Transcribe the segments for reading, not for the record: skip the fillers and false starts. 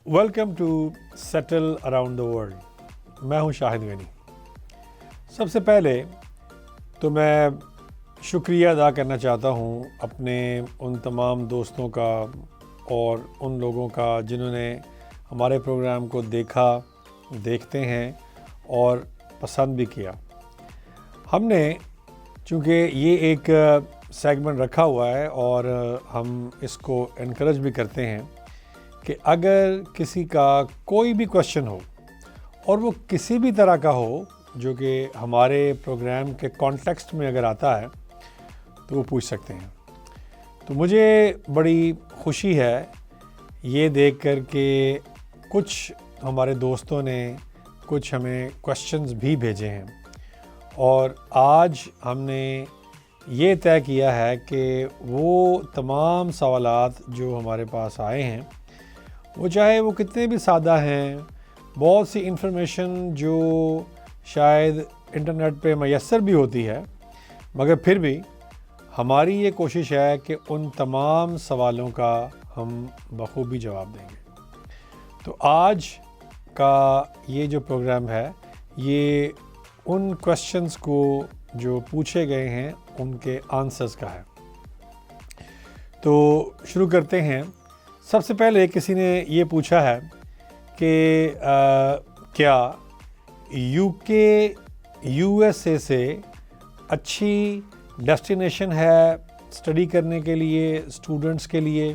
Welcome to settle around the world. मैं हूं शाहिद गनी। सबसे पहले तो मैं शुक्रिया अदा करना चाहता हूं अपने उन तमाम दोस्तों का और उन लोगों का जिन्होंने हमारे प्रोग्राम को देखा, देखते हैं और पसंद भी किया। हमने चूँकि ये एक सेगमेंट रखा हुआ है और हम इसको इनकरेज भी करते हैं कि अगर किसी का कोई भी क्वेश्चन हो और वो किसी भी तरह का हो जो कि हमारे प्रोग्राम के कॉन्टेक्स्ट में अगर आता है तो वो पूछ सकते हैं। तो मुझे बड़ी खुशी है ये देख कर के कुछ हमारे दोस्तों ने कुछ हमें क्वेश्चंस भी भेजे हैं और आज हमने ये तय किया है कि वो तमाम सवालात जो हमारे पास आए हैं वो चाहे वो कितने भी सादा हैं, बहुत सी इन्फॉर्मेशन जो शायद इंटरनेट पे मैसर भी होती है, मगर फिर भी हमारी ये कोशिश है कि उन तमाम सवालों का हम बखूबी जवाब देंगे। तो आज का ये जो प्रोग्राम है ये उन क्वेश्चंस को जो पूछे गए हैं उनके आंसर्स का है। तो शुरू करते हैं। सबसे पहले किसी ने ये पूछा है कि क्या यूके यूएसए से अच्छी डेस्टिनेशन है स्टडी करने के लिए स्टूडेंट्स के लिए।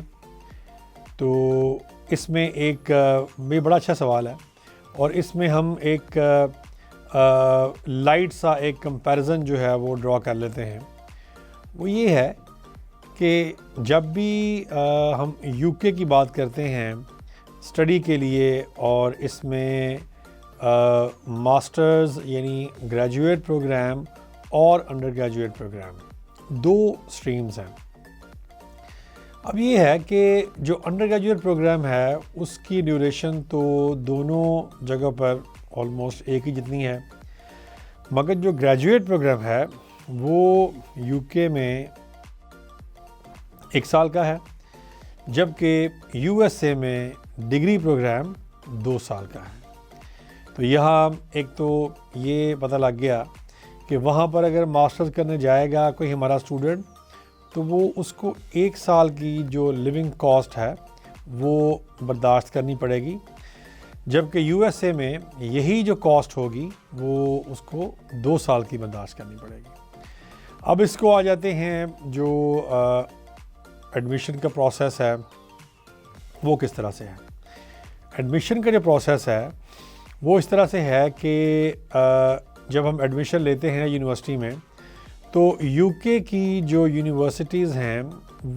तो इसमें एक भी बड़ा अच्छा सवाल है और इसमें हम एक लाइट सा एक कंपैरिजन जो है वो ड्रॉ कर लेते हैं। वो ये है कि जब भी हम यूके की बात करते हैं स्टडी के लिए और इसमें मास्टर्स यानी ग्रेजुएट प्रोग्राम और अंडर ग्रेजुएट प्रोग्राम दो स्ट्रीम्स हैं। अब ये है कि जो अंडर ग्रेजुएट प्रोग्राम है उसकी ड्यूरेशन तो दोनों जगह पर ऑलमोस्ट एक ही जितनी है, मगर जो ग्रेजुएट प्रोग्राम है वो यूके में 1 साल का है, जबकि यूएसए में डिग्री प्रोग्राम 2 साल का है। तो यहाँ एक तो ये पता लग गया कि वहाँ पर अगर मास्टर्स करने जाएगा कोई हमारा स्टूडेंट तो वो उसको 1 साल की जो लिविंग कॉस्ट है वो बर्दाश्त करनी पड़ेगी, जबकि यूएसए में यही जो कॉस्ट होगी वो उसको 2 साल की बर्दाश्त करनी पड़ेगी। अब इसको आ जाते हैं जो एडमिशन का प्रोसेस है वो किस तरह से है। एडमिशन का जो प्रोसेस है वो इस तरह से है कि जब हम एडमिशन लेते हैं यूनिवर्सिटी में तो यूके की जो यूनिवर्सिटीज़ हैं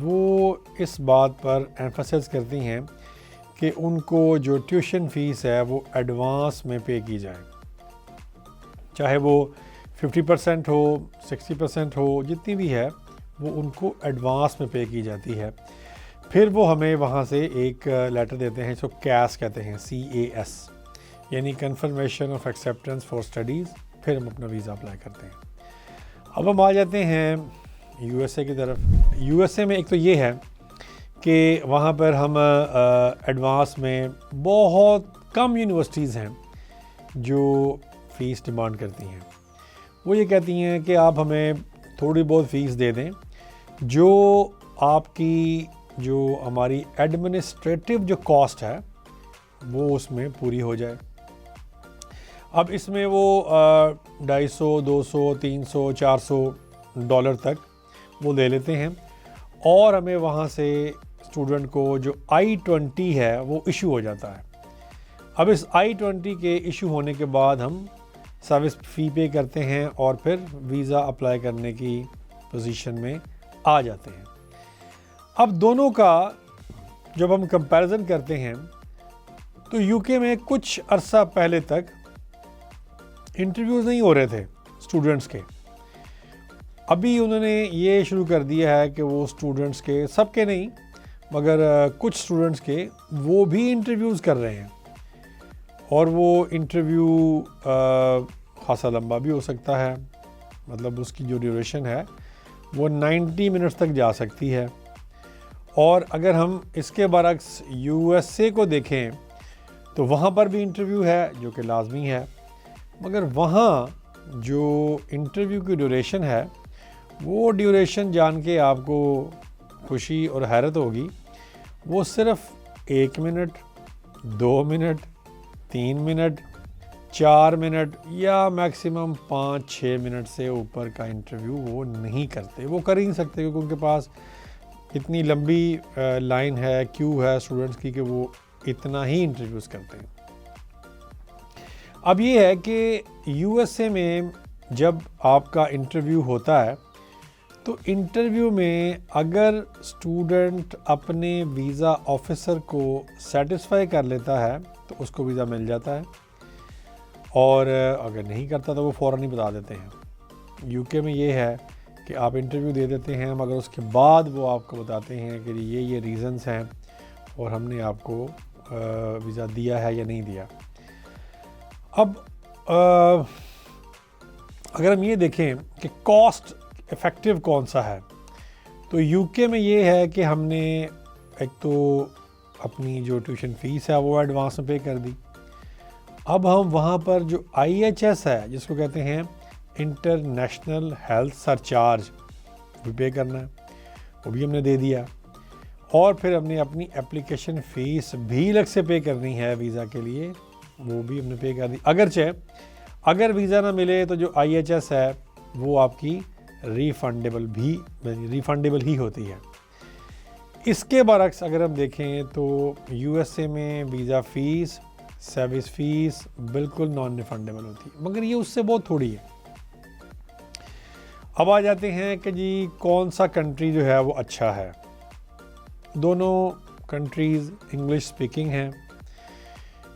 वो इस बात पर एम्फसाइज करती हैं कि उनको जो ट्यूशन फ़ीस है वो एडवांस में पे की जाए, चाहे वो 50% हो 60% हो, जितनी भी है वो उनको एडवांस में पे की जाती है। फिर वो हमें वहाँ से एक लेटर देते हैं, इसको कैस कहते हैं, CAS यानी confirmation of acceptance for studies. फिर हम अपना वीज़ा अप्लाई करते हैं। अब हम आ जाते हैं यूएसए की तरफ। यूएसए में एक तो ये है कि वहाँ पर हम एडवांस में बहुत कम यूनिवर्सिटीज़ हैं जो फ़ीस डिमांड करती हैं। वो ये कहती हैं कि आप हमें थोड़ी बहुत फ़ीस दे दें जो आपकी जो हमारी एडमिनिस्ट्रेटिव जो कॉस्ट है वो उसमें पूरी हो जाए। अब इसमें वो $250, $200, $300, $400 तक वो ले लेते हैं और हमें वहाँ से स्टूडेंट को जो I-20 है वो इशू हो जाता है। अब इस I-20 के इशू होने के बाद हम सर्विस फ़ी पे करते हैं और फिर वीज़ा अप्लाई करने की पोजीशन में आ जाते हैं। अब दोनों का जब हम कंपैरिजन करते हैं तो यूके में कुछ अरसा पहले तक इंटरव्यूज़ नहीं हो रहे थे स्टूडेंट्स के। अभी उन्होंने ये शुरू कर दिया है कि वो स्टूडेंट्स के, सबके नहीं मगर कुछ स्टूडेंट्स के, वो भी इंटरव्यूज़ कर रहे हैं और वो इंटरव्यू खासा लंबा भी हो सकता है। मतलब उसकी जो ड्यूरेशन है वो 90 मिनट्स तक जा सकती है। और अगर हम इसके बरक्स यूएसए को देखें तो वहाँ पर भी इंटरव्यू है जो कि लाजमी है, मगर वहाँ जो इंटरव्यू की ड्यूरेशन है वो ड्यूरेशन जान के आपको खुशी और हैरत होगी, वो सिर्फ़ 1 मिनट, 2 मिनट, 3 मिनट, 4 मिनट या मैक्सिमम 5-6 मिनट से ऊपर का इंटरव्यू वो नहीं करते। वो कर ही नहीं सकते क्योंकि उनके पास इतनी लंबी लाइन है, क्यू है स्टूडेंट्स की कि वो इतना ही इंटरव्यूज़ करते हैं। अब ये है कि यूएसए में जब आपका इंटरव्यू होता है तो इंटरव्यू में अगर स्टूडेंट अपने वीज़ा ऑफिसर को सेटिस्फाई कर लेता है तो उसको वीज़ा मिल जाता है, और अगर नहीं करता तो वो फ़ौरन ही बता देते हैं। यूके में ये है कि आप इंटरव्यू दे देते हैं मगर उसके बाद वो आपको बताते हैं कि ये रीज़न्स हैं और हमने आपको वीज़ा दिया है या नहीं दिया। अब अगर हम ये देखें कि कॉस्ट इफ़ेक्टिव कौन सा है, तो यूके में ये है कि हमने एक तो अपनी जो ट्यूशन फ़ीस है वो एडवांस में पे कर दी। अब हम वहाँ पर जो IHS है जिसको कहते हैं इंटरनेशनल हेल्थ सरचार्ज भी पे करना है, वो भी हमने दे दिया, और फिर हमने अपनी एप्लीकेशन फ़ीस भी अलग से पे करनी है वीज़ा के लिए, वो भी हमने पे कर दी। अगर वीज़ा ना मिले तो जो IHS है वो आपकी रिफ़ंडेबल ही होती है। इसके बरक्स अगर हम देखें तो यूएसए में वीज़ा फ़ीस, सर्विस फ़ीस बिल्कुल नॉन रिफ़ंडेबल होती है, मगर ये उससे बहुत थोड़ी है। अब आ जाते हैं कि जी कौन सा कंट्री जो है वो अच्छा है। दोनों कंट्रीज़ इंग्लिश स्पीकिंग हैं।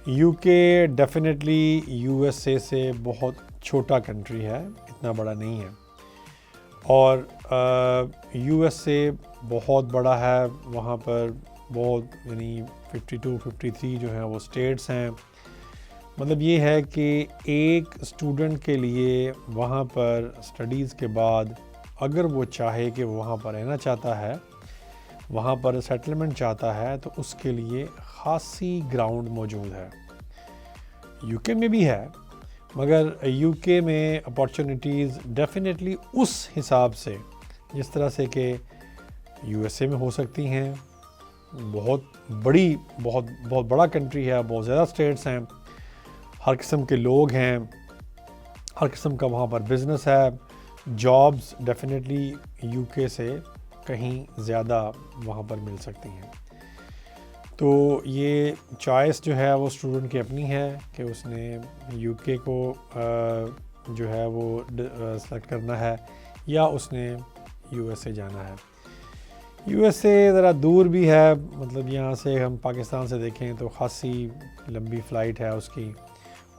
यूके डेफिनेटली यूएसए से बहुत छोटा कंट्री है, इतना बड़ा नहीं है, और यूएसए बहुत बड़ा है, वहाँ पर बहुत यानी 52-53 जो हैं वो स्टेट्स हैं। मतलब ये है कि एक स्टूडेंट के लिए वहाँ पर स्टडीज़ के बाद अगर वो चाहे कि वहाँ पर रहना चाहता है, वहाँ पर सेटलमेंट चाहता है, तो उसके लिए ख़ासी ग्राउंड मौजूद है। यूके में भी है, मगर यूके में अपॉर्चुनिटीज़ डेफिनेटली उस हिसाब से जिस तरह से कि यूएसए में हो सकती हैं। बहुत बड़ा कंट्री है, बहुत ज़्यादा स्टेट्स हैं, हर किस्म के लोग हैं, हर किस्म का वहाँ पर बिज़नेस है। जॉब्स डेफिनेटली यूके से कहीं ज़्यादा वहाँ पर मिल सकती हैं। तो ये चॉइस जो है वो स्टूडेंट की अपनी है कि उसने यूके को जो है वो सेलेक्ट करना है या उसने यूएसए जाना है। यूएसए ज़रा दूर भी है, मतलब यहाँ से हम पाकिस्तान से देखें तो ख़ासी लंबी फ़्लाइट है उसकी,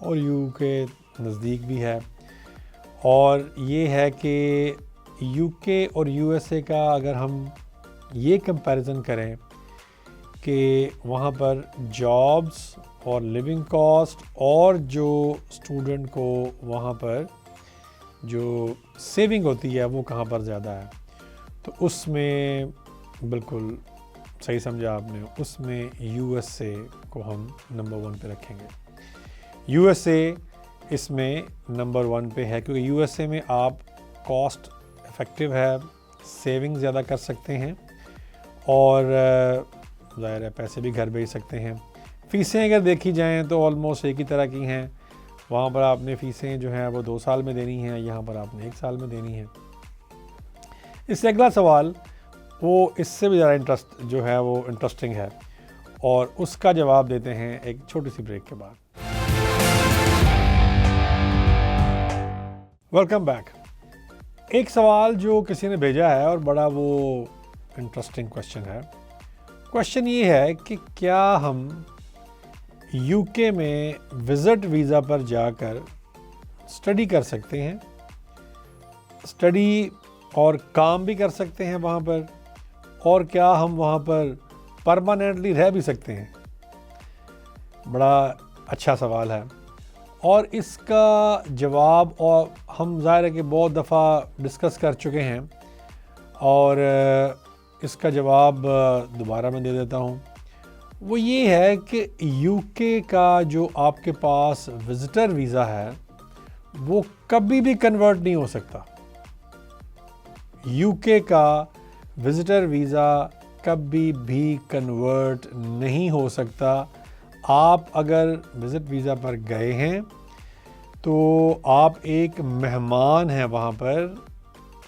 और यूके नज़दीक भी है। और ये है कि यूके और यूएसए का अगर हम ये कंपैरिजन करें कि वहाँ पर जॉब्स और लिविंग कॉस्ट और जो स्टूडेंट को वहाँ पर जो सेविंग होती है वो कहाँ पर ज़्यादा है, तो उसमें बिल्कुल सही समझा आपने, उसमें यूएसए को हम नंबर 1 पे रखेंगे। यूएसए इसमें नंबर 1 पे है क्योंकि यूएसए में आप कॉस्ट इफ़ेक्टिव है, सेविंग ज़्यादा कर सकते हैं, और ज़ाहिर है पैसे भी घर भेज सकते हैं। फ़ीसें अगर देखी जाएँ तो ऑलमोस्ट एक ही तरह की हैं। वहाँ पर आपने फ़ीसें जो हैं वो 2 साल में देनी हैं, यहाँ पर आपने 1 साल में देनी है। इससे अगला सवाल वो इससे भी ज़्यादा जो है वो इंटरेस्टिंग है, और उसका जवाब देते हैं एक छोटी सी ब्रेक के बाद। Welcome back. एक सवाल जो किसी ने भेजा है और बड़ा वो इंटरेस्टिंग क्वेश्चन है। क्वेश्चन ये है कि क्या हम यूके में विज़िट वीज़ा पर जाकर स्टडी कर सकते हैं, स्टडी और काम भी कर सकते हैं वहाँ पर, और क्या हम वहाँ पर परमानेंटली रह भी सकते हैं? बड़ा अच्छा सवाल है, और इसका जवाब और हम ज़ाहिर है कि बहुत दफ़ा डिस्कस कर चुके हैं, और इसका जवाब दोबारा मैं दे देता हूँ। वो ये है कि यूके का जो आपके पास विज़िटर वीज़ा है वो कभी भी कन्वर्ट नहीं हो सकता। यूके का विज़िटर वीज़ा कभी भी कन्वर्ट नहीं हो सकता। आप अगर विज़िट वीज़ा पर गए हैं तो आप एक मेहमान हैं वहाँ पर,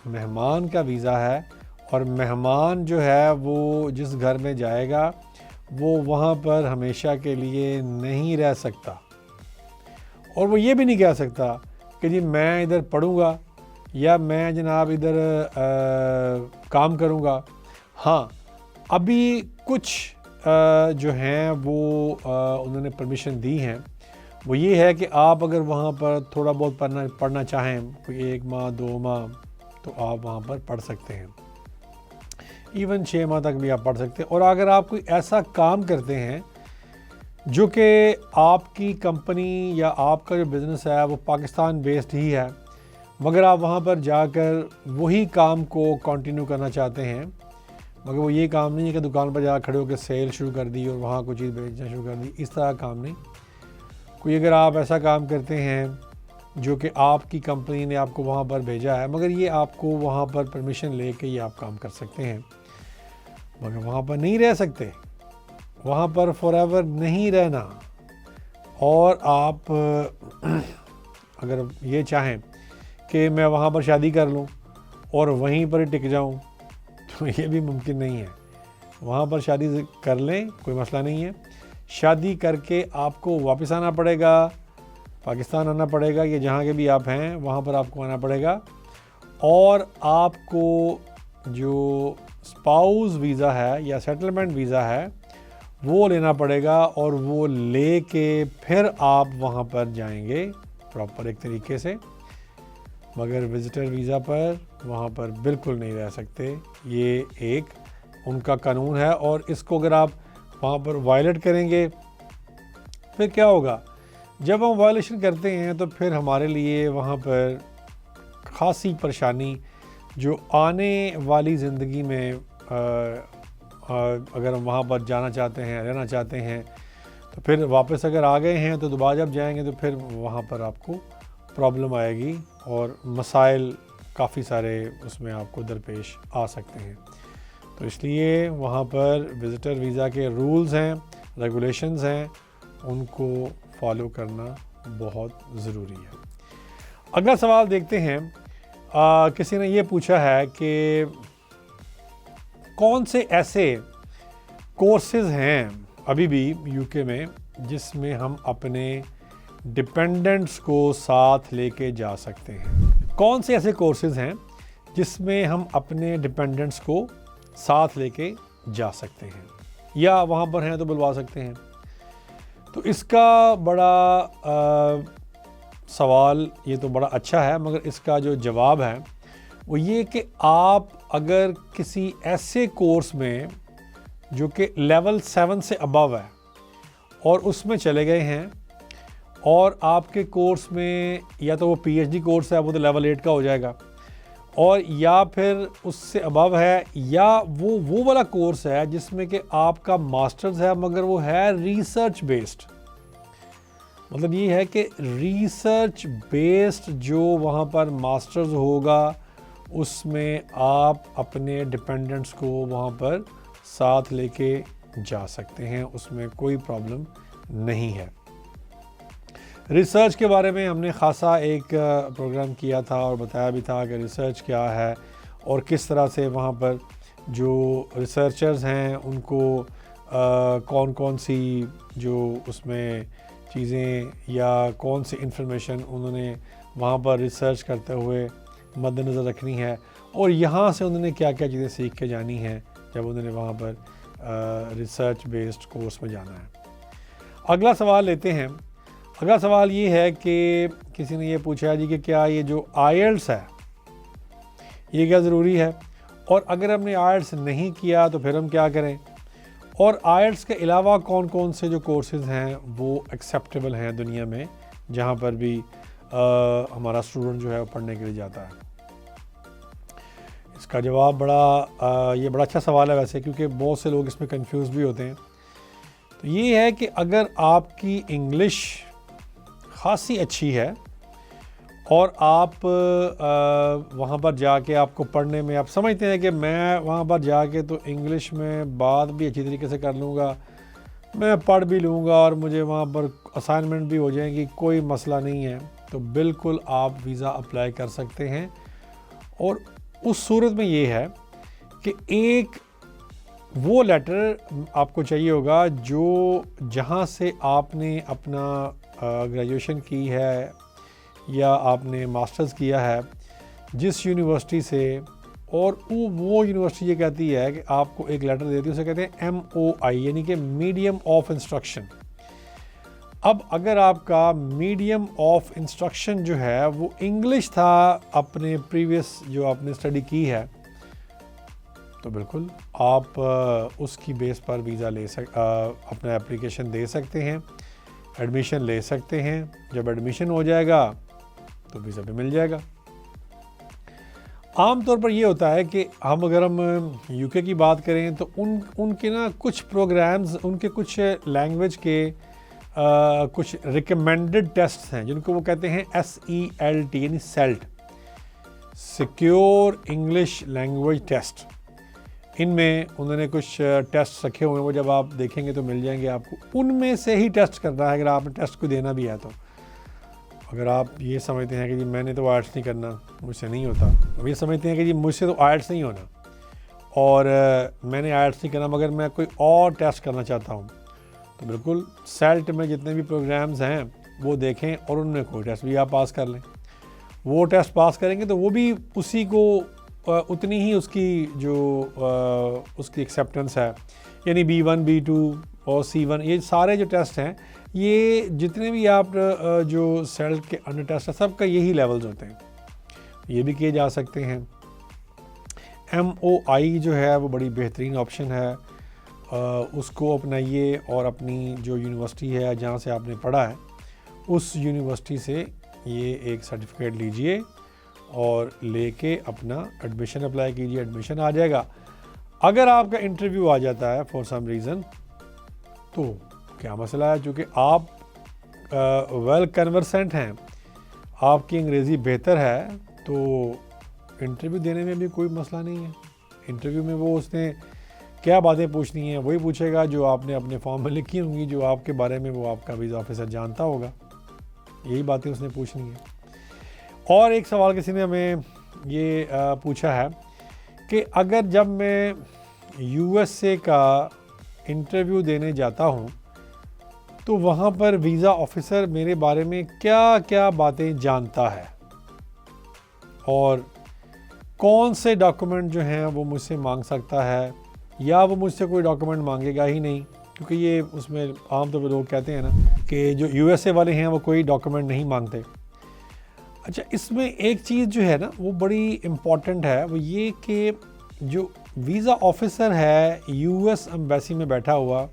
मेहमान का वीज़ा है, और मेहमान जो है वो जिस घर में जाएगा वो वहाँ पर हमेशा के लिए नहीं रह सकता। और वो ये भी नहीं कह सकता कि जी मैं इधर पढ़ूँगा या मैं जनाब इधर काम करूँगा। हाँ, अभी कुछ जो हैं वो उन्होंने परमिशन दी हैं, वो ये है कि आप अगर वहाँ पर थोड़ा बहुत पढ़ना चाहें, कोई 1 माह 2 माह, तो आप वहाँ पर पढ़ सकते हैं। इवन 6 माह तक भी आप पढ़ सकते हैं। और अगर आप कोई ऐसा काम करते हैं जो कि आपकी कंपनी या आपका जो बिज़नेस है वो पाकिस्तान बेस्ड ही है, मगर आप वहाँ पर जाकर वही काम को कंटिन्यू करना चाहते हैं, मगर वो ये काम नहीं है कि दुकान पर जा खड़े होकर सेल शुरू कर दी और वहाँ कोई चीज़ बेचना शुरू कर दी, इस तरह काम नहीं। कोई अगर आप ऐसा काम करते हैं जो कि आपकी कंपनी ने आपको वहाँ पर भेजा है, मगर ये आपको वहाँ पर परमिशन लेके ये आप काम कर सकते हैं, मगर वहाँ पर नहीं रह सकते, वहाँ पर फॉरएवर नहीं रहना। और आप अगर ये चाहें कि मैं वहाँ पर शादी कर लूँ और वहीं पर ही टिक जाऊँ, तो ये भी मुमकिन नहीं है। वहाँ पर शादी कर लें, कोई मसला नहीं है, शादी करके आपको वापस आना पड़ेगा, पाकिस्तान आना पड़ेगा, या जहाँ के भी आप हैं वहाँ पर आपको आना पड़ेगा। और आपको जो स्पाउस वीज़ा है या सेटलमेंट वीज़ा है वो लेना पड़ेगा, और वो ले के फिर आप वहाँ पर जाएंगे प्रॉपर एक तरीके से। मगर विज़िटर वीज़ा पर वहाँ पर बिल्कुल नहीं रह सकते, ये एक उनका कानून है। और इसको अगर आप वहाँ पर वायलेट करेंगे फिर क्या होगा, जब हम वायलेशन करते हैं तो फिर हमारे लिए वहाँ पर खासी परेशानी जो आने वाली ज़िंदगी में अगर हम वहाँ पर जाना चाहते हैं, रहना चाहते हैं, तो फिर वापस अगर आ गए हैं तो दोबारा जब जाएंगे तो फिर वहाँ पर आपको प्रॉब्लम आएगी और मसाइल काफ़ी सारे उसमें आपको दरपेश आ सकते हैं। तो इसलिए वहाँ पर विज़िटर वीज़ा के रूल्स हैं, रेगुलेशंस हैं, उनको फॉलो करना बहुत ज़रूरी है। अगला सवाल देखते हैं। किसी ने ये पूछा है कि कौन से ऐसे कोर्सेज़ हैं अभी भी यूके में जिसमें हम अपने डिपेंडेंट्स को साथ लेके जा सकते हैं। कौन से ऐसे कोर्सेज़ हैं जिसमें हम अपने डिपेंडेंट्स को साथ लेके जा सकते हैं या वहाँ पर हैं तो बुलवा सकते हैं। तो इसका बड़ा सवाल ये तो बड़ा अच्छा है, मगर इसका जो जवाब है वो ये कि आप अगर किसी ऐसे कोर्स में जो कि लेवल 7 से अबव है और उसमें चले गए हैं, और आपके कोर्स में या तो वो पीएचडी कोर्स है वो तो लेवल 8 का हो जाएगा, और या फिर उससे अबव है, या वो वाला कोर्स है जिसमें कि आपका मास्टर्स है मगर वो है रिसर्च बेस्ड। मतलब ये है कि रिसर्च बेस्ड जो वहाँ पर मास्टर्स होगा उसमें आप अपने डिपेंडेंट्स को वहाँ पर साथ लेके जा सकते हैं, उसमें कोई प्रॉब्लम नहीं है। रिसर्च के बारे में हमने खासा एक प्रोग्राम किया था और बताया भी था कि रिसर्च क्या है और किस तरह से वहाँ पर जो रिसर्चर्स हैं उनको कौन कौन सी जो उसमें चीज़ें या कौन सी इंफॉर्मेशन उन्होंने वहाँ पर रिसर्च करते हुए मद्देनज़र रखनी है, और यहाँ से उन्होंने क्या क्या चीज़ें सीख के जानी हैं जब उन्होंने वहाँ पर रिसर्च बेस्ड कोर्स में जाना है। अगला सवाल लेते हैं। अगला सवाल ये है कि किसी ने ये पूछा जी कि क्या ये जो आईएलटीएस है ये क्या ज़रूरी है, और अगर हमने आईएलटीएस नहीं किया तो फिर हम क्या करें, और आईएलटीएस के अलावा कौन कौन से जो कोर्सेज़ हैं वो एक्सेप्टेबल हैं दुनिया में जहाँ पर भी हमारा स्टूडेंट जो है वो पढ़ने के लिए जाता है। इसका जवाब ये बड़ा अच्छा सवाल है वैसे, क्योंकि बहुत से लोग इसमें कंफ्यूज भी होते हैं तो ये है कि अगर आपकी इंग्लिश खासी अच्छी है और आप वहाँ पर जाके आपको पढ़ने में आप समझते हैं कि मैं वहाँ पर जाके तो इंग्लिश में बात भी अच्छी तरीके से कर लूँगा, मैं पढ़ भी लूँगा और मुझे वहाँ पर असाइनमेंट भी हो जाएंगी, कोई मसला नहीं है, तो बिल्कुल आप वीज़ा अप्लाई कर सकते हैं। और उस सूरत में ये है कि एक वो लेटर आपको चाहिए होगा जो जहाँ से आपने अपना ग्रेजुएशन की है या आपने मास्टर्स किया है, जिस यूनिवर्सिटी से, और वो यूनिवर्सिटी ये कहती है कि आपको एक लेटर देती है, उसे कहते हैं MOI यानी कि मीडियम ऑफ इंस्ट्रक्शन। अब अगर आपका मीडियम ऑफ इंस्ट्रक्शन जो है वो इंग्लिश था अपने प्रीवियस जो आपने स्टडी की है, तो बिल्कुल आप उसकी बेस पर वीज़ा अपना एप्लीकेशन दे सकते हैं, एडमिशन ले सकते हैं। जब एडमिशन हो जाएगा तो वीज़ा भी मिल जाएगा। आम तौर पर ये होता है कि अगर हम यूके की बात करें तो उनके ना कुछ प्रोग्राम्स, उनके कुछ लैंग्वेज के कुछ रिकमेंडेड टेस्ट हैं जिनको वो कहते हैं SELT यानी SELT, secure English language test. इनमें उन्होंने कुछ टेस्ट रखे हुए हैं, वो जब आप देखेंगे तो मिल जाएंगे आपको। उनमें से ही टेस्ट करना है अगर आपने टेस्ट को देना भी है तो। अगर आप ये समझते हैं कि जी मैंने तो आर्ट्स नहीं करना, मुझसे नहीं होता, अब ये समझते हैं कि जी मुझसे तो आर्ट्स नहीं होना और मैंने आर्ट्स नहीं करना मगर मैं कोई और टेस्ट करना चाहता हूँ, तो बिल्कुल सेल्ट में जितने भी प्रोग्राम्स हैं वो देखें और उनमें कोई टेस्ट भी आप पास कर लें। वो टेस्ट पास करेंगे तो वो भी उसी को उतनी ही उसकी जो उसकी एक्सेप्टेंस है, यानी B1 B2 और C1, ये सारे जो टेस्ट हैं, ये जितने भी आप जो सेल्ट के अंडर टेस्ट है सबका यही लेवल्स होते हैं, ये भी किए जा सकते हैं। MOI जो है वो बड़ी बेहतरीन ऑप्शन है, उसको अपनाइए और अपनी जो यूनिवर्सिटी है जहाँ से आपने पढ़ा है उस यूनिवर्सिटी से ये एक सर्टिफिकेट लीजिए और लेके अपना एडमिशन अप्लाई कीजिए, एडमिशन आ जाएगा। अगर आपका इंटरव्यू आ जाता है फॉर सम रीज़न तो क्या मसला है, चूँकि आप वेल कन्वर्सेंट हैं, आपकी अंग्रेज़ी बेहतर है, तो इंटरव्यू देने में भी कोई मसला नहीं है। इंटरव्यू में वो उसने क्या बातें पूछनी हैं वही पूछेगा जो आपने अपने फॉर्म में लिखी होंगी, जो आपके बारे में वो आपका वीज़ा ऑफिसर जानता होगा, यही बातें उसने पूछनी है। और एक सवाल किसी ने हमें ये पूछा है कि अगर जब मैं USA का इंटरव्यू देने जाता हूँ तो वहाँ पर वीज़ा ऑफिसर मेरे बारे में क्या क्या बातें जानता है और कौन से डॉक्यूमेंट जो हैं वो मुझसे मांग सकता है, या वो मुझसे कोई डॉक्यूमेंट मांगेगा ही नहीं, क्योंकि ये उसमें आमतौर पर लोग कहते हैं ना कि जो USA वाले हैं वो कोई डॉक्यूमेंट नहीं मांगते। अच्छा, इसमें एक चीज़ जो है ना वो बड़ी इम्पॉर्टेंट है, वो ये कि जो वीज़ा ऑफिसर है US एम्बेसी में बैठा हुआ,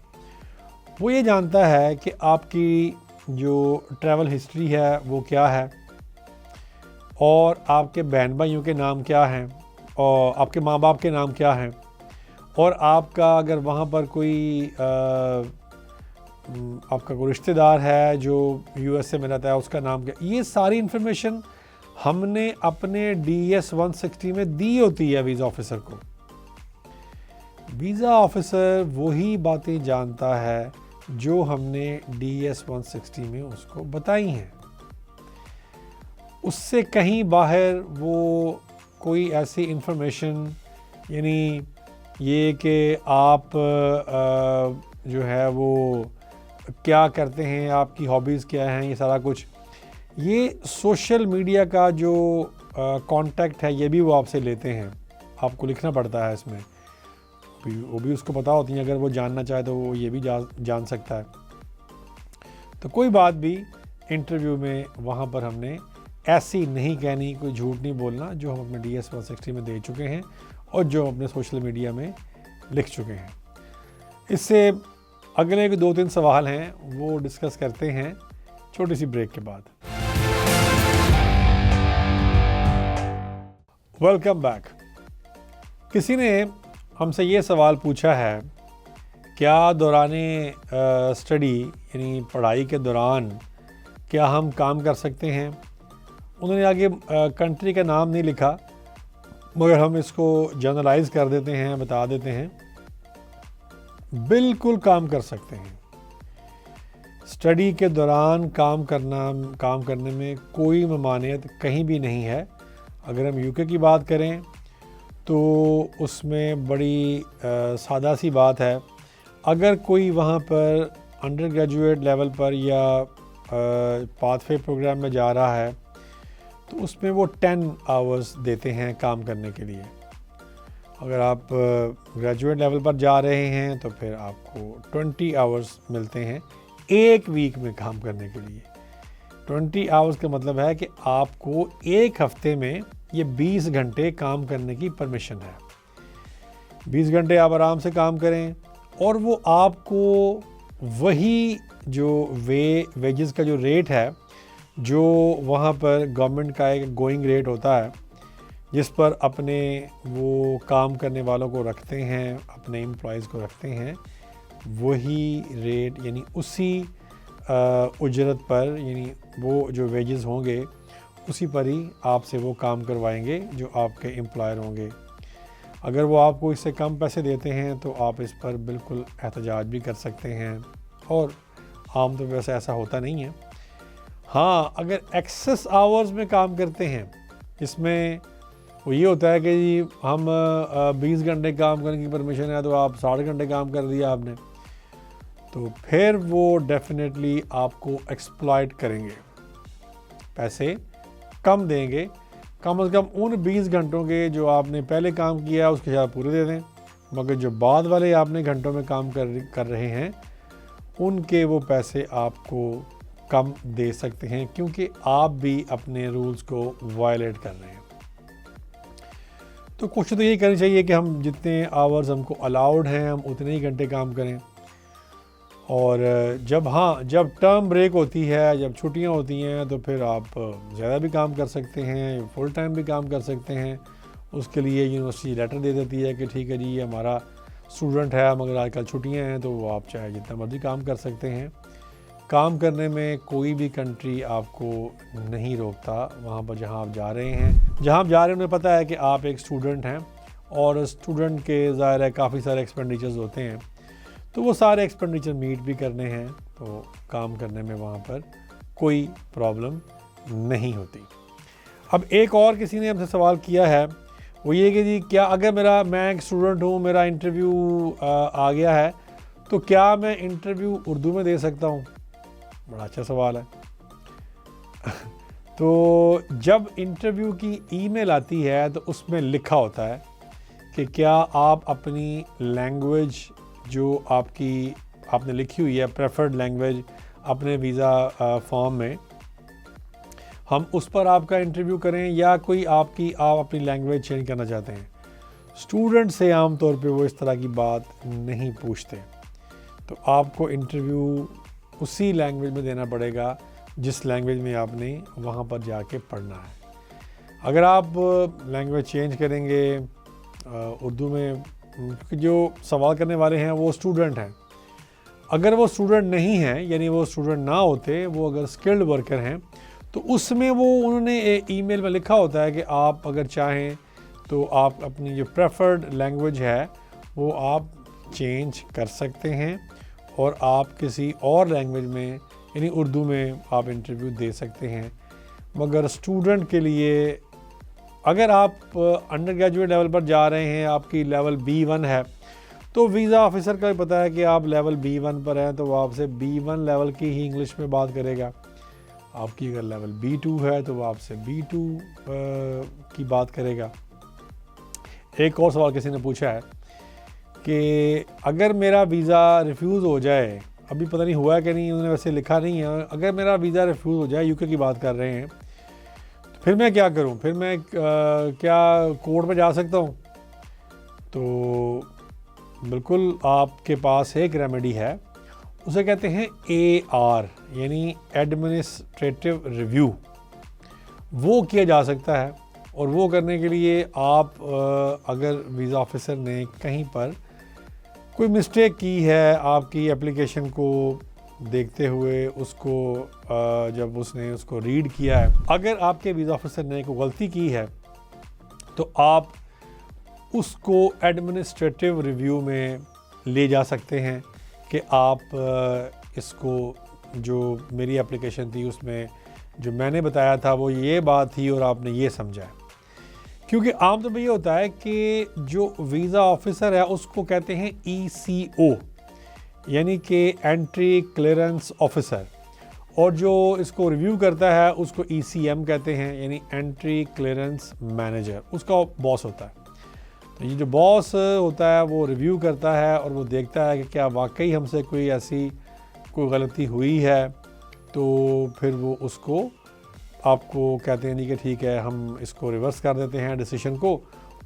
वो ये जानता है कि आपकी जो ट्रैवल हिस्ट्री है वो क्या है, और आपके बहन भाइयों के नाम क्या हैं, और आपके माँ बाप के नाम क्या हैं, और आपका अगर वहाँ पर कोई आपका कोई रिश्तेदार है जो USA में रहता है उसका नाम क्या, ये सारी इन्फॉर्मेशन हमने अपने DS 160 में दी होती है वीज़ा ऑफिसर को। वीज़ा ऑफिसर वही बातें जानता है जो हमने DS 160 में उसको बताई हैं, उससे कहीं बाहर वो कोई ऐसी इन्फॉर्मेशन, यानी ये कि आप जो है वो क्या करते हैं, आपकी हॉबीज़ क्या हैं, ये सारा कुछ, ये सोशल मीडिया का जो कांटेक्ट है ये भी वो आपसे लेते हैं, आपको लिखना पड़ता है इसमें, वो भी उसको पता होती है, अगर वो जानना चाहे तो वो ये भी जान सकता है। तो कोई बात भी इंटरव्यू में वहाँ पर हमने ऐसी नहीं कहनी, कोई झूठ नहीं बोलना जो हम अपने DS 160 में दे चुके हैं और जो अपने सोशल मीडिया में लिख चुके हैं। इससे अगले 2-3 सवाल हैं वो डिस्कस करते हैं छोटी सी ब्रेक के बाद। Welcome back. किसी ने हमसे ये सवाल पूछा है क्या दौराने स्टडी यानी पढ़ाई के दौरान क्या हम काम कर सकते हैं। उन्होंने आगे कंट्री का नाम नहीं लिखा, मगर हम इसको जनरलाइज कर देते हैं, बता देते हैं, बिल्कुल काम कर सकते हैं। स्टडी के दौरान काम करने में कोई ममानियत कहीं भी नहीं है। अगर हम यूके की बात करें तो उसमें बड़ी सादा सी बात है, अगर कोई वहाँ पर अंडर ग्रेजुएट लेवल पर या पाथवे प्रोग्राम में जा रहा है तो उसमें वो 10 आवर्स देते हैं काम करने के लिए। अगर आप ग्रेजुएट लेवल पर जा रहे हैं तो फिर आपको 20 आवर्स मिलते हैं एक वीक में काम करने के लिए। 20 आवर्स का मतलब है कि आपको एक हफ्ते में ये 20 घंटे काम करने की परमिशन है। 20 घंटे आप आराम से काम करें और वो आपको वही जो वेजेस का जो रेट है, जो वहाँ पर गवर्नमेंट का एक गोइंग रेट होता है जिस पर अपने वो काम करने वालों को रखते हैं, अपने एम्प्लॉयज़ को रखते हैं, वही रेट यानी उसी उजरत पर, यानी वो जो वेजेस होंगे उसी पर ही आपसे वो काम करवाएंगे जो आपके एम्प्लॉयर होंगे। अगर वो आपको इससे कम पैसे देते हैं तो आप इस पर बिल्कुल एहतजाज भी कर सकते हैं, और आम तौर पर वैसे ऐसा होता नहीं है। हाँ, अगर एक्सेस आवर्स में काम करते हैं, इसमें वो ये होता है कि जी हम 20 घंटे काम करने की परमिशन है तो आप 60 घंटे काम कर दिया आपने, तो फिर वो डेफिनेटली आपको एक्सप्लॉइट करेंगे, पैसे कम देंगे। कम से कम उन 20 घंटों के जो आपने पहले काम किया उसके साथ पूरे दे दें, मगर जो बाद वाले आपने घंटों में काम कर रहे हैं उनके वो पैसे आपको कम दे सकते हैं, क्योंकि आप भी अपने रूल्स को वायलेट कर रहे हैं। तो कोशिश तो यही करनी चाहिए कि हम जितने आवर्स हमको अलाउड हैं हम उतने ही घंटे काम करें। और जब टर्म ब्रेक होती है, जब छुट्टियां होती हैं, तो फिर आप ज़्यादा भी काम कर सकते हैं, फुल टाइम भी काम कर सकते हैं। उसके लिए यूनिवर्सिटी लेटर दे देती है कि ठीक है जी ये हमारा स्टूडेंट है, मगर आजकल छुट्टियां हैं तो वो आप चाहे जितना मर्जी काम कर सकते हैं। काम करने में कोई भी कंट्री आपको नहीं रोकता वहाँ पर जहाँ आप जा रहे हैं। जहाँ आप जा रहे हैं उन्हें पता है कि आप एक स्टूडेंट हैं, और स्टूडेंट के ज़ाहिर है काफ़ी सारे एक्सपेंडिचर्स होते हैं, तो वो सारे एक्सपेंडिचर मीट भी करने हैं, तो काम करने में वहाँ पर कोई प्रॉब्लम नहीं होती। अब एक और किसी ने हमसे सवाल किया है, वो ये कि जी क्या अगर मैं एक स्टूडेंट हूँ, मेरा इंटरव्यू आ गया है, तो क्या मैं इंटरव्यू उर्दू में दे सकता हूँ? बड़ा अच्छा सवाल है। तो जब इंटरव्यू की ईमेल आती है तो उसमें लिखा होता है कि क्या आप अपनी लैंग्वेज जो आपने लिखी हुई है प्रेफर्ड लैंग्वेज अपने वीज़ा फॉर्म में, हम उस पर आपका इंटरव्यू करें, या कोई आप अपनी लैंग्वेज चेंज करना चाहते हैं। स्टूडेंट से आम तौर पे वो इस तरह की बात नहीं पूछते, तो आपको इंटरव्यू उसी लैंग्वेज में देना पड़ेगा जिस लैंग्वेज में आपने वहाँ पर जाके पढ़ना है। अगर आप लैंग्वेज चेंज करेंगे उर्दू में, क्योंकि जो सवाल करने वाले हैं वो स्टूडेंट हैं, अगर वो स्टूडेंट नहीं हैं, यानी वो स्टूडेंट ना होते, वो अगर स्किल्ड वर्कर हैं, तो उसमें वो उन्होंने ईमेल में लिखा होता है कि आप अगर चाहें तो आप अपनी जो प्रेफर्ड लैंग्वेज है वो आप चेंज कर सकते हैं, और आप किसी और लैंग्वेज में यानी उर्दू में आप इंटरव्यू दे सकते हैं। मगर स्टूडेंट के लिए, अगर आप अंडर ग्रेजुएट लेवल पर जा रहे हैं, आपकी लेवल B1 है, तो वीज़ा ऑफिसर का भी पता है कि आप लेवल B1 पर हैं, तो वो आपसे B1 लेवल की ही इंग्लिश में बात करेगा। आपकी अगर लेवल B2 है तो वो आपसे B2 की बात करेगा। एक और सवाल किसी ने पूछा है कि अगर मेरा वीज़ा रिफ्यूज़ हो जाए, अभी पता नहीं हुआ है कि नहीं, उन्होंने वैसे लिखा नहीं है, अगर मेरा वीज़ा रिफ्यूज़ हो जाए, यूके की बात कर रहे हैं, तो फिर मैं क्या करूं? फिर मैं क्या कोर्ट में जा सकता हूं? तो बिल्कुल आपके पास एक रेमेडी है, उसे कहते हैं AR यानी एडमिनिस्ट्रेटिव रिव्यू। वो किया जा सकता है, और वो करने के लिए आप अगर वीज़ा ऑफिसर ने कहीं पर कोई मिस्टेक की है आपकी एप्लीकेशन को देखते हुए, उसको जब उसने उसको रीड किया है, अगर आपके वीज़ा ऑफिसर ने कोई गलती की है तो आप उसको एडमिनिस्ट्रेटिव रिव्यू में ले जा सकते हैं कि आप इसको, जो मेरी एप्लीकेशन थी उसमें जो मैंने बताया था वो ये बात थी और आपने ये समझा है। क्योंकि आमतौर पर ये होता है कि जो वीज़ा ऑफिसर है उसको कहते हैं ECO, यानी कि एंट्री क्लियरेंस ऑफिसर, और जो इसको रिव्यू करता है उसको ECM कहते हैं, यानी एंट्री क्लियरेंस मैनेजर, उसका बॉस होता है। तो ये जो बॉस होता है वो रिव्यू करता है और वो देखता है कि क्या वाकई हमसे कोई ऐसी कोई गलती हुई है, तो फिर वो उसको आपको कहते हैं नहीं कि ठीक है हम इसको रिवर्स कर देते हैं डिसीजन को,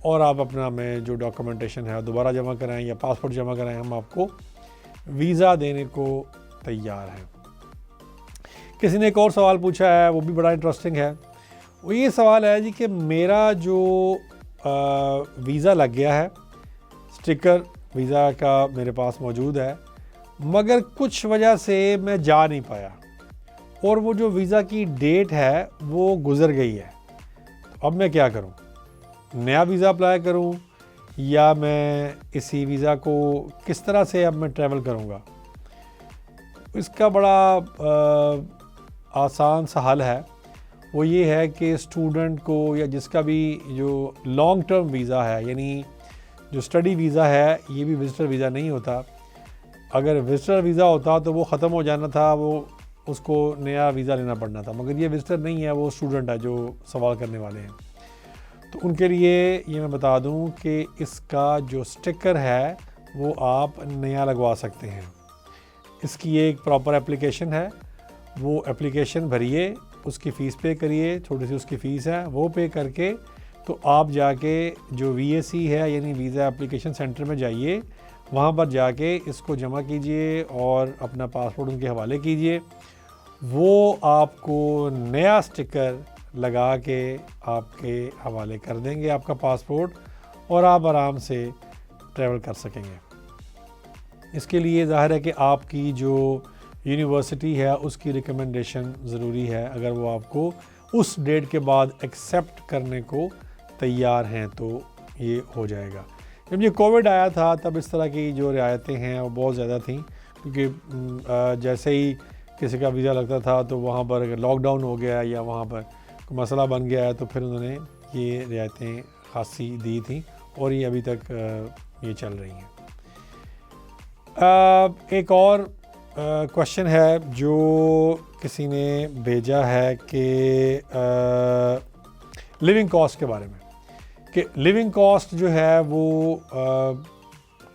और आप अपना में जो डॉक्यूमेंटेशन है दोबारा जमा कराएं या पासपोर्ट जमा कराएं, हम आपको वीज़ा देने को तैयार हैं। किसी ने एक और सवाल पूछा है, वो भी बड़ा इंटरेस्टिंग है। वो ये सवाल है जी कि मेरा जो वीज़ा लग गया है, स्टिकर वीज़ा का मेरे पास मौजूद है, मगर कुछ वजह से मैं जा नहीं पाया और वो जो वीज़ा की डेट है वो गुज़र गई है, तो अब मैं क्या करूं? नया वीज़ा अप्लाई करूं या मैं इसी वीज़ा को किस तरह से अब मैं ट्रैवल करूंगा? इसका बड़ा आसान सा हल है। वो ये है कि स्टूडेंट को या जिसका भी जो लॉन्ग टर्म वीज़ा है, यानी जो स्टडी वीज़ा है, ये भी विजिटर वीज़ा नहीं होता। अगर विजिटर वीज़ा होता तो वो ख़त्म हो जाना था, वो उसको नया वीज़ा लेना पड़ना था, मगर ये विजिटर नहीं है, वो स्टूडेंट है जो सवाल करने वाले हैं। तो उनके लिए ये मैं बता दूं कि इसका जो स्टिकर है वो आप नया लगवा सकते हैं। इसकी एक प्रॉपर एप्लीकेशन है, वो एप्लीकेशन भरिए, उसकी फ़ीस पे करिए, छोटी सी उसकी फ़ीस है, वो पे करके तो आप जाके जो VAC है यानी वीज़ा एप्लीकेशन सेंटर में जाइए, वहाँ पर जाके इसको जमा कीजिए और अपना पासपोर्ट उनके हवाले कीजिए। वो आपको नया स्टिकर लगा के आपके हवाले कर देंगे आपका पासपोर्ट, और आप आराम से ट्रैवल कर सकेंगे। इसके लिए ज़ाहिर है कि आपकी जो यूनिवर्सिटी है उसकी रिकमेंडेशन ज़रूरी है। अगर वो आपको उस डेट के बाद एक्सेप्ट करने को तैयार हैं तो ये हो जाएगा। जब ये कोविड आया था तब इस तरह की जो रियायतें हैं वो बहुत ज़्यादा थी, क्योंकि जैसे ही किसी का वीज़ा लगता था तो वहाँ पर अगर लॉकडाउन हो गया या वहाँ पर कोई मसला बन गया है तो फिर उन्होंने ये रियायतें खासी दी थी और ये अभी तक ये चल रही हैं। एक और क्वेश्चन है जो किसी ने भेजा है कि लिविंग कॉस्ट के बारे में, कि लिविंग कॉस्ट जो है वो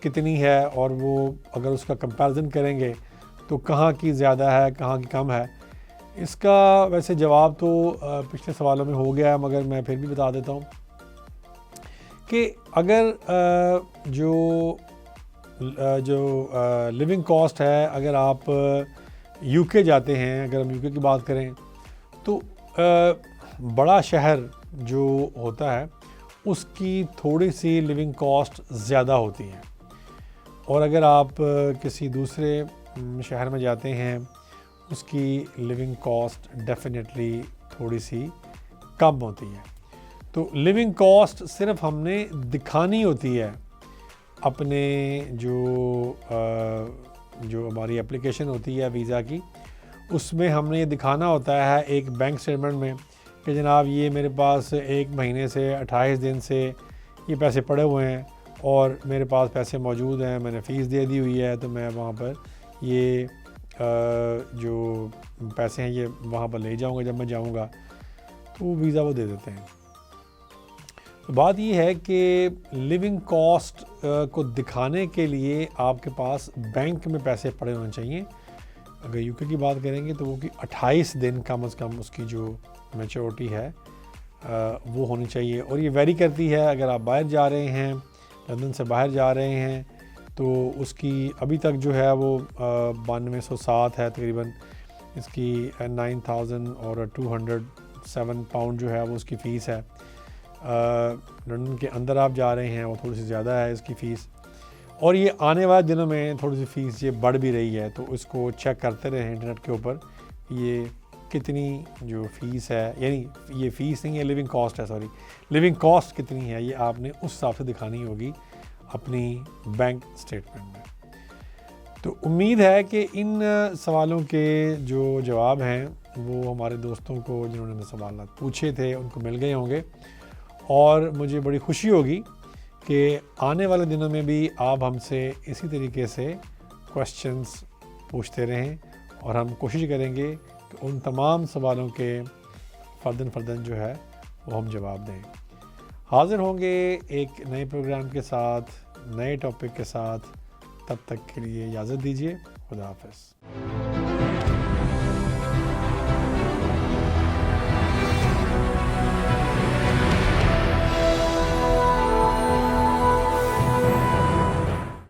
कितनी है और वो अगर उसका कंपैरिजन करेंगे तो कहाँ की ज़्यादा है, कहाँ की कम है। इसका वैसे जवाब तो पिछले सवालों में हो गया है, मगर मैं फिर भी बता देता हूँ कि अगर जो लिविंग कॉस्ट है, अगर आप UK जाते हैं, अगर हम UK की बात करें तो बड़ा शहर जो होता है उसकी थोड़ी सी लिविंग कॉस्ट ज़्यादा होती है, और अगर आप किसी दूसरे शहर में जाते हैं उसकी लिविंग कॉस्ट डेफिनेटली थोड़ी सी कम होती है। तो लिविंग कॉस्ट सिर्फ हमने दिखानी होती है अपने जो हमारी एप्लीकेशन होती है वीज़ा की, उसमें हमने ये दिखाना होता है एक बैंक स्टेटमेंट में कि जनाब ये मेरे पास 1 महीने से 28 दिन से ये पैसे पड़े हुए हैं और मेरे पास पैसे मौजूद हैं, मैंने फ़ीस दे दी हुई है, तो मैं वहाँ पर ये जो पैसे हैं ये वहाँ पर ले जाऊँगा जब मैं जाऊँगा, तो वीज़ा वो दे देते हैं। तो बात ये है कि लिविंग कॉस्ट को दिखाने के लिए आपके पास बैंक में पैसे पड़े होने चाहिए। अगर UK की बात करेंगे तो वो कि 28 दिन कम से कम उसकी जो मैच्योरिटी है वो होनी चाहिए, और ये वेरी करती है। अगर आप बाहर जा रहे हैं, लंदन से बाहर जा रहे हैं, तो उसकी अभी तक जो है वो 9207 है तकरीबन, इसकी 9207 पाउंड जो है वो उसकी फ़ीस है। लंदन के अंदर आप जा रहे हैं वो थोड़ी सी ज़्यादा है इसकी फ़ीस, और ये आने वाले दिनों में थोड़ी सी फ़ीस ये बढ़ भी रही है, तो इसको चेक करते रहें इंटरनेट के ऊपर ये कितनी जो फ़ीस है, यानी ये फ़ीस नहीं है, लिविंग कॉस्ट है, सॉरी, लिविंग कॉस्ट कितनी है ये आपने उस हिसाब से दिखानी होगी अपनी बैंक स्टेटमेंट में। तो उम्मीद है कि इन सवालों के जो जवाब हैं वो हमारे दोस्तों को जिन्होंने सवाल पूछे थे उनको मिल गए होंगे, और मुझे बड़ी खुशी होगी कि आने वाले दिनों में भी आप हमसे इसी तरीके से क्वेश्चंस पूछते रहें, और हम कोशिश करेंगे कि उन तमाम सवालों के फ़र्दन जो है वो हम जवाब दें। हाज़िर होंगे एक नए प्रोग्राम के साथ, नए टॉपिक के साथ। तब तक के लिए इजाज़त दीजिए। खुदा हाफ़िज़।